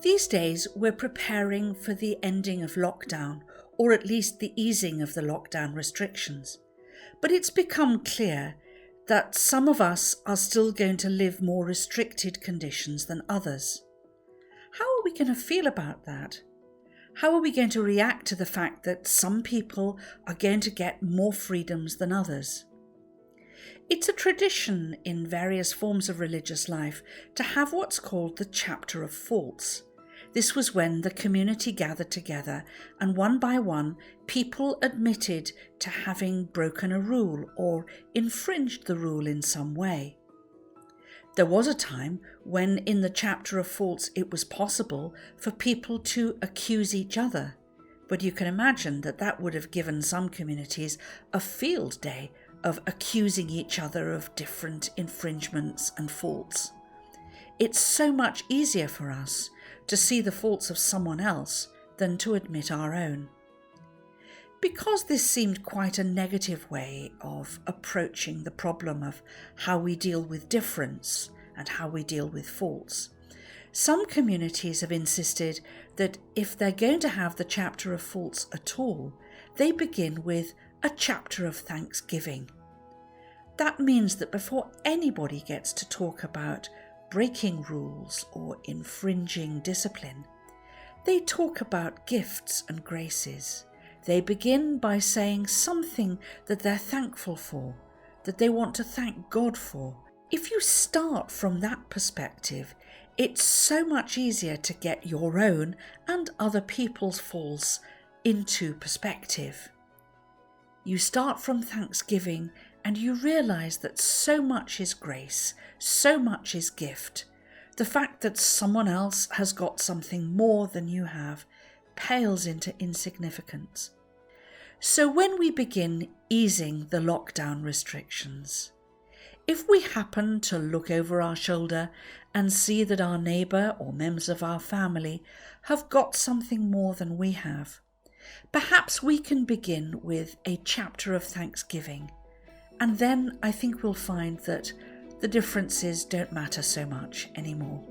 These days, we're preparing for the ending of lockdown, or at least the easing of the lockdown restrictions. But it's become clear that some of us are still going to live more restricted conditions than others. How are we going to feel about that? How are we going to react to the fact that some people are going to get more freedoms than others? It's a tradition in various forms of religious life to have what's called the chapter of faults. This was when the community gathered together and one by one people admitted to having broken a rule or infringed the rule in some way. There was a time when in the chapter of faults it was possible for people to accuse each other, but you can imagine that that would have given some communities a field day of accusing each other of different infringements and faults. It's so much easier for us to see the faults of someone else than to admit our own. Because this seemed quite a negative way of approaching the problem of how we deal with difference and how we deal with faults, some communities have insisted that if they're going to have the chapter of faults at all, they begin with a chapter of thanksgiving. That means that before anybody gets to talk about breaking rules or infringing discipline, they talk about gifts and graces. They begin by saying something that they're thankful for, that they want to thank God for. If you start from that perspective, it's so much easier to get your own and other people's faults into perspective. You start from thanksgiving and you realise that so much is grace, so much is gift. The fact that someone else has got something more than you have pales into insignificance. So when we begin easing the lockdown restrictions, if we happen to look over our shoulder and see that our neighbour or members of our family have got something more than we have, perhaps we can begin with a chapter of thanksgiving. And then I think we'll find that the differences don't matter so much anymore.